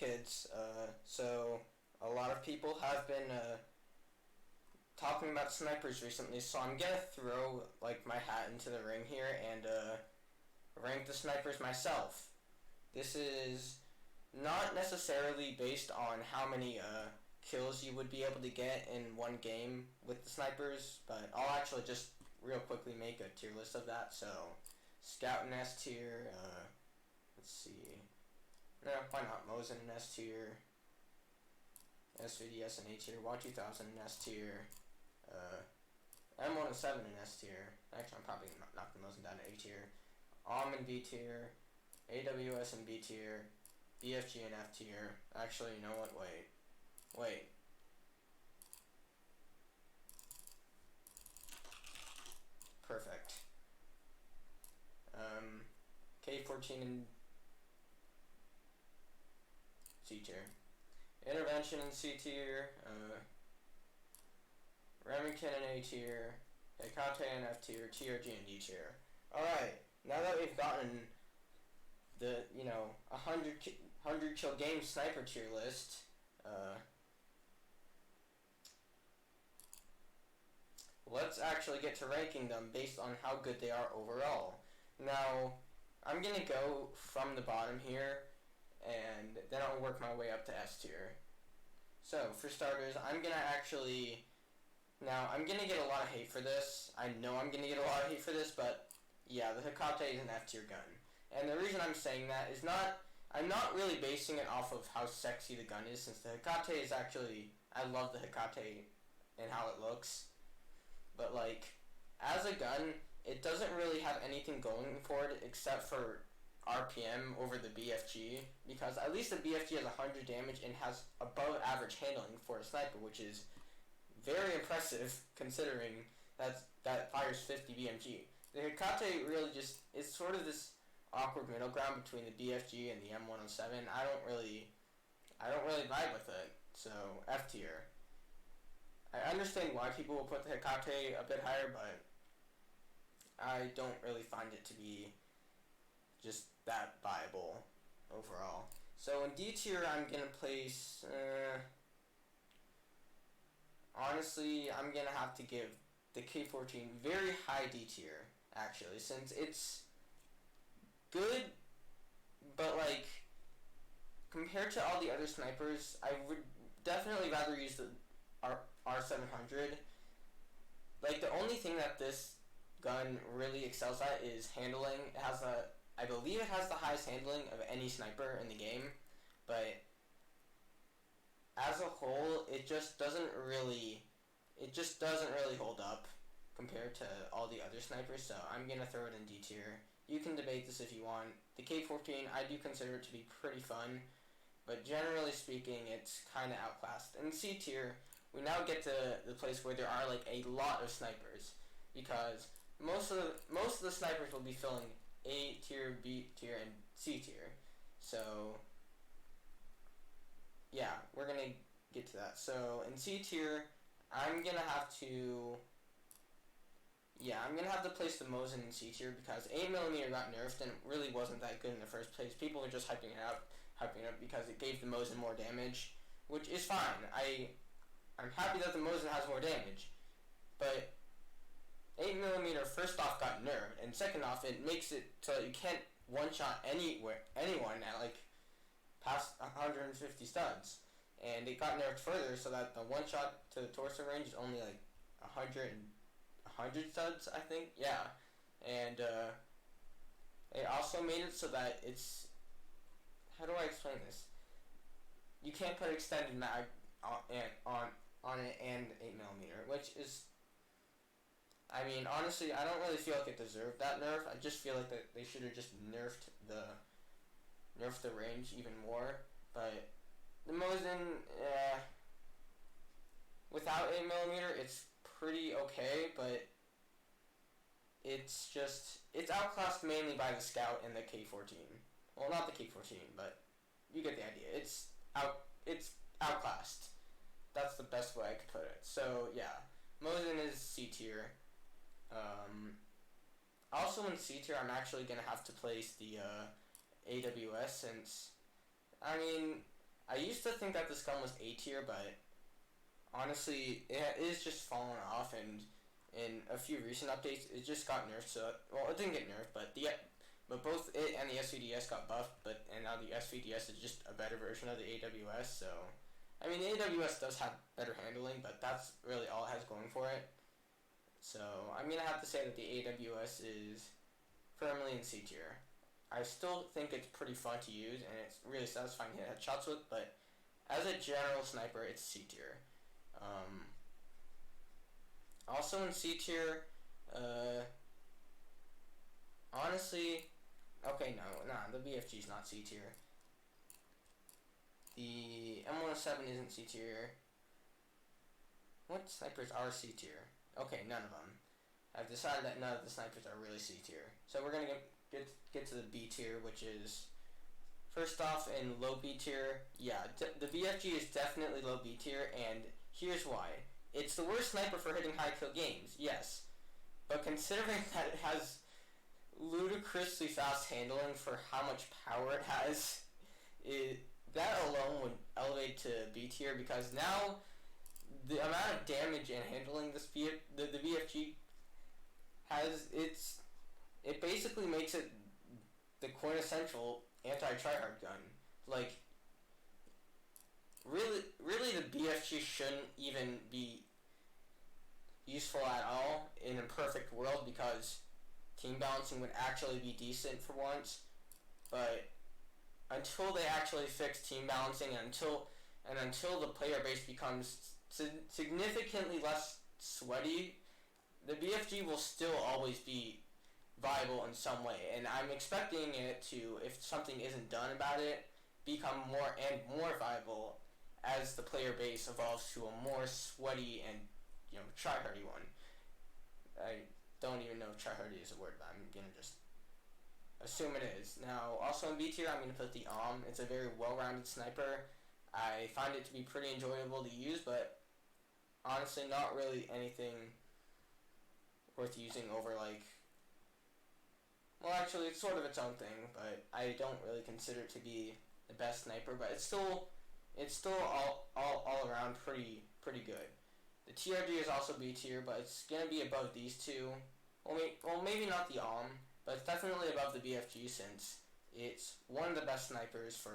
kids. So a lot of people have been talking about snipers recently, so I'm gonna throw like my hat into the ring here and rank the snipers myself. This is not necessarily based on how many kills you would be able to get in one game with the snipers, but I'll actually just real quickly make a tier list of that. So Scout in S tier, let's see, no, why not, Mosin in S tier, SVDS in A tier, Y2000 in S tier, M107 in S tier, actually I'm probably knocking Mosin down to A tier, in B tier, AWS in B tier, BFG in F tier. Actually, you know what? Wait. Perfect. K14 in C tier. Intervention in C tier. Remington in A tier. Hekate in F tier. TRG in D tier. Alright, now that we've gotten the 100 kill game sniper tier list, let's actually get to ranking them based on how good they are overall. Now, I'm gonna go from the bottom here, and then I'll work my way up to S tier. So, for starters, I'm gonna get a lot of hate for this. I know I'm gonna get a lot of hate for this, but yeah, the Hekate is an F tier gun. And the reason I'm saying that is I'm not really basing it off of how sexy the gun is, since the Hekate is actually, I love the Hekate and how it looks. But like, as a gun, it doesn't really have anything going for it except for RPM over the BFG, because at least the BFG has 100 damage and has above average handling for a sniper, which is very impressive considering that fires 50 BMG. The Hekate really just is sort of this awkward middle ground between the BFG and the M107. I don't really vibe with it. So F tier. I understand why people will put the Hekate a bit higher, but I don't really find it to be just that viable overall. So in D tier, I'm gonna place. Honestly, I'm gonna have to give the K14 very high D tier, actually, since it's good, but like, compared to all the other snipers, I would definitely rather use the R700. Like, the only thing that this gun really excels at is handling. I believe it has the highest handling of any sniper in the game, but as a whole, it just doesn't really hold up compared to all the other snipers, so I'm gonna throw it in D tier. You can debate this if you want. The K14, I do consider it to be pretty fun, but generally speaking, it's kind of outclassed. In C tier, we now get to the place where there are like a lot of snipers, because most of the snipers will be filling A tier, B tier, and C tier. So yeah, we're gonna get to that. So in C tier, I'm gonna have to place the Mosin in C tier, because 8mm got nerfed and really wasn't that good in the first place. People are just hyping it up because it gave the Mosin more damage, which is fine. I'm happy that the Mosin has more damage, but 8mm first off got nerfed, and second off, it makes it so that you can't one-shot anyone at like past 150 studs, and it got nerfed further so that the one-shot to the torso range is only like 100 studs, I think. Yeah, and it also made it so that it's, how do I explain this? You can't put extended mag on it and 8mm, which is, I mean, honestly, I don't really feel like it deserved that nerf. I just feel like that they should have just nerfed the range even more. But the Mosin, without 8mm, it's pretty okay, but it's outclassed mainly by the Scout and the K14. Well, not the K14, but you get the idea. It's outclassed. That's the best way I could put it. So yeah, Mosin is C tier. Also in C tier, I'm actually gonna have to place the AWS, since, I mean, I used to think that this gun was A tier, but honestly, it is just fallen off, and in a few recent updates, it just got nerfed. So, well, it didn't get nerfed, but both it and the SVDS got buffed. And now the SVDS is just a better version of the AWS. So, I mean, the AWS does have better handling, but that's really all it has going for it. So, I'm gonna have to say that the AWS is firmly in C tier. I still think it's pretty fun to use, and it's really satisfying to hit headshots with, but as a general sniper, it's C tier. Also in C tier, honestly, okay, the BFG is not C tier. The M107 isn't C tier. What snipers are C tier? Okay, none of them. I've decided that none of the snipers are really C tier. So we're gonna get to the B tier, which is first off in low B tier. Yeah, the BFG is definitely low B tier, and here's why. It's the worst sniper for hitting high kill games, yes. But considering that it has ludicrously fast handling for how much power it has, that alone would elevate to B tier, because now the amount of damage and handling the BFG has, it basically makes it the quintessential anti-tryhard gun. Like, really the BFG shouldn't even be useful at all in a perfect world, because team balancing would actually be decent for once. But until they actually fix team balancing, and until the player base becomes significantly less sweaty, the BFG will still always be viable in some way, and I'm expecting it to, if something isn't done about it, become more and more viable as the player base evolves to a more sweaty and, tryhardy one. I don't even know if tryhardy is a word, but I'm gonna just assume it is. Now, also in B tier, I'm gonna put the AWM. It's a very well-rounded sniper. I find it to be pretty enjoyable to use, but honestly, not really anything worth using over, like, well, actually, it's sort of its own thing, but I don't really consider it to be the best sniper, but it's still all around pretty good. The TRG is also B tier, but it's gonna be above these two. Well, maybe not the AWM, but it's definitely above the BFG, since it's one of the best snipers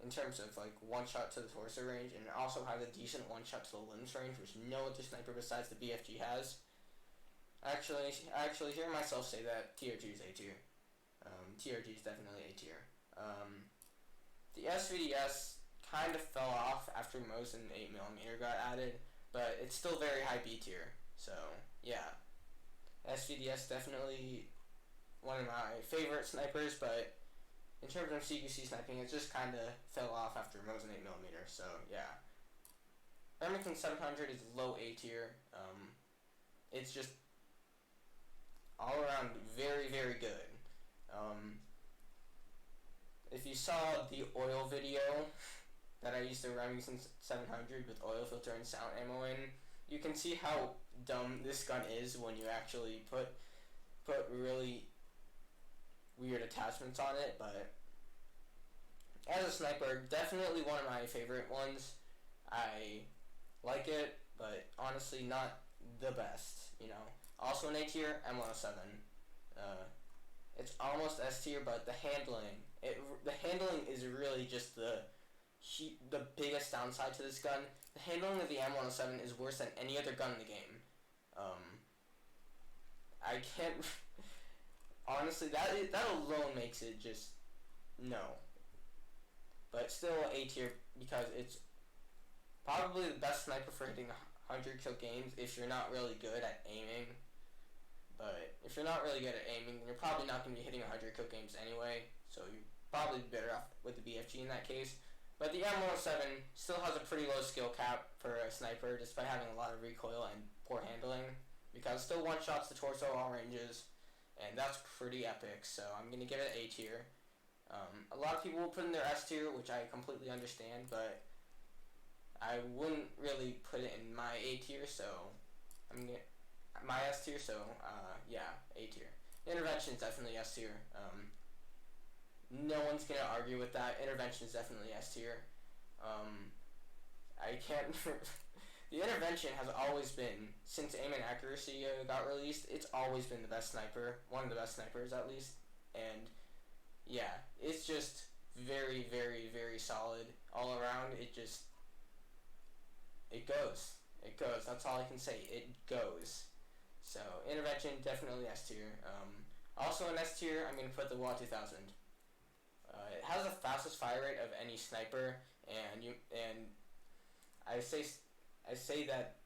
in terms of, like, one shot to the torso range, and it also has a decent one shot to the limbs range, which no other sniper besides the BFG has. I actually hear myself say that TRG is A tier. TRG is definitely A tier. The SVDS kind of fell off after Mosin 8mm got added, but it's still very high B tier. So, yeah. SVDS definitely one of my favorite snipers, but in terms of CQC sniping, it just kind of fell off after Mosin 8mm. So, yeah. Remington 700 is low A tier. It's just all around very, very good. If you saw the oil video that I used the Remington 700 with oil filter and sound ammo in, you can see how dumb this gun is when you actually put really weird attachments on it. But as a sniper, definitely one of my favorite ones. I like it, but honestly not the best, Also in A tier, M107. It's almost S tier, but the handling is really just the biggest downside to this gun. The handling of the M107 is worse than any other gun in the game. I can't honestly, that alone makes it just no. But still A tier, because it's probably the best sniper for hitting 100 kill games if you're not really good at aiming. But if you're not really good at aiming, then you're probably not going to be hitting 100 kill games anyway, so you're probably better off with the BFG in that case. But the M107 still has a pretty low skill cap for a sniper, despite having a lot of recoil and poor handling, because it still one-shots the torso all ranges, and that's pretty epic, so I'm going to give it A tier. A lot of people will put in their S tier, which I completely understand, but I wouldn't really put it in my A tier, so my S tier, so yeah, A tier. Intervention is definitely S tier. No one's gonna argue with that. Intervention is definitely S tier. I can't. The intervention has always been, since aim and accuracy got released, it's always been the best sniper, one of the best snipers at least, and yeah, it's just very, very, very solid all around. It goes. It goes. That's all I can say. It goes. So, intervention, definitely S tier. Also in S tier, I'm going to put the WA 2000. It has the fastest fire rate of any sniper, and I say that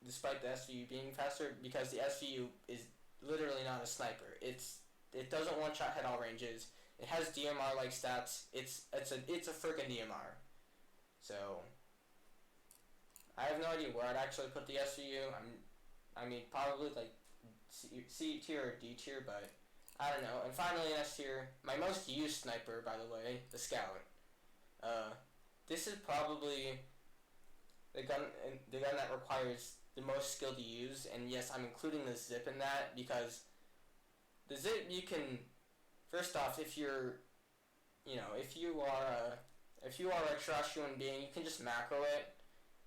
despite the SVU being faster, because the SVU is literally not a sniper. It doesn't one-shot hit all ranges. It has DMR like stats. It's a friggin' DMR. So I have no idea where I'd actually put the SVU. I mean probably like C tier or D tier, but I don't know. And finally in S tier, my most used sniper, by the way, the Scout. This is probably the gun that requires the most skill to use, and yes, I'm including the zip in that because the zip you can, first off, if you are a trash human being, you can just macro it,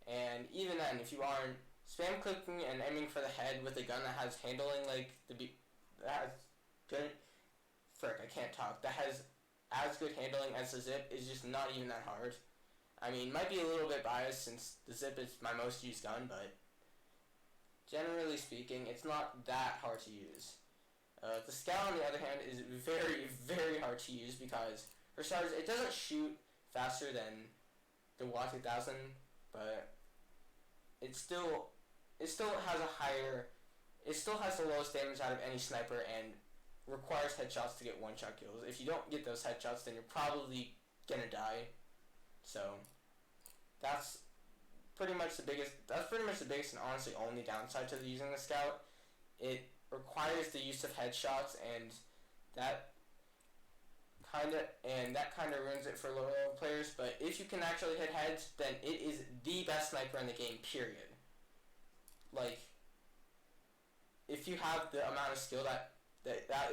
and even then, if you aren't, spam clicking and aiming for the head with a gun that has handling that has good, I can't talk, that has as good handling as the zip is just not even that hard. I mean, might be a little bit biased since the zip is my most used gun, but generally speaking, it's not that hard to use. The Scout, on the other hand, is very, very hard to use because, for starters, it doesn't shoot faster than the WA 2000, but it still has the lowest damage out of any sniper and requires headshots to get one-shot kills. If you don't get those headshots, then you're probably gonna die. So that's pretty much the biggest and honestly only downside to using the Scout. It requires the use of headshots, and that kind of ruins it for low level players. But if you can actually hit heads, then it is the best sniper in the game, period. Like, if you have the amount of skill that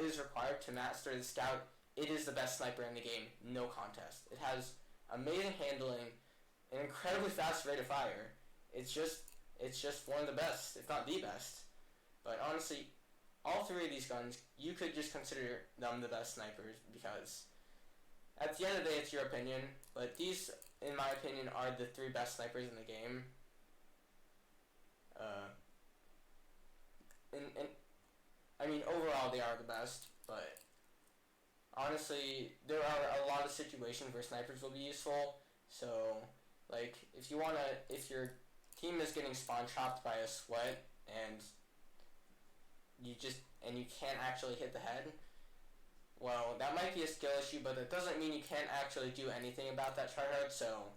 is required to master the Scout, it is the best sniper in the game, no contest. It has amazing handling, an incredibly fast rate of fire. It's just one of the best, if not the best. But honestly, all three of these guns, you could just consider them the best snipers because at the end of the day, it's your opinion. But these, in my opinion, are the three best snipers in the game. I mean, overall, they are the best, but honestly, there are a lot of situations where snipers will be useful. So, like, if your team is getting spawn trapped by a sweat and you can't actually hit the head, well, that might be a skill issue, but that doesn't mean you can't actually do anything about that tryhard. So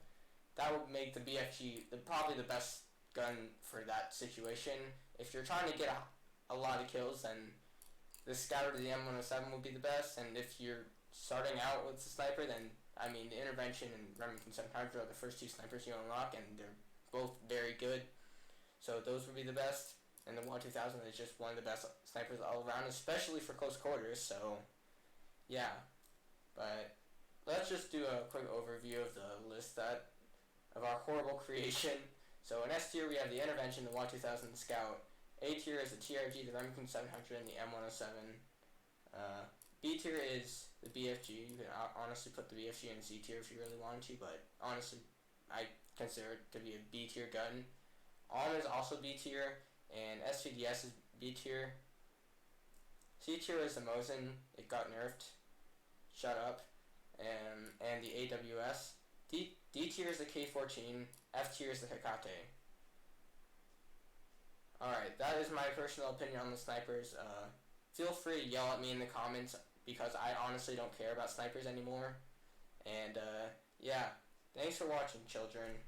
that would make the BFG probably the best gun for that situation. If you're trying to get a lot of kills, then the Scout or the M107 will be the best. And if you're starting out with the sniper, then I mean the Intervention and Remington 700 are the first two snipers you unlock, and they're both very good. So those would be the best. And the WA 2000 is just one of the best snipers all around, especially for close quarters. So yeah, but let's just do a quick overview of the list of our horrible creation. So in S tier we have the Intervention, the WA 2000, the Scout. A tier is the TRG, the Remington 700, and the M107. B tier is the BFG. You can honestly put the BFG in C tier if you really wanted to, but honestly, I consider it to be a B tier gun. ARM is also B tier, and SVDS is B tier. C tier is the Mosin. It got nerfed. Shut up. And the AWS. D tier is the K14. F tier is the Hekate. Alright, that is my personal opinion on the snipers. Feel free to yell at me in the comments because I honestly don't care about snipers anymore. And yeah, thanks for watching, children.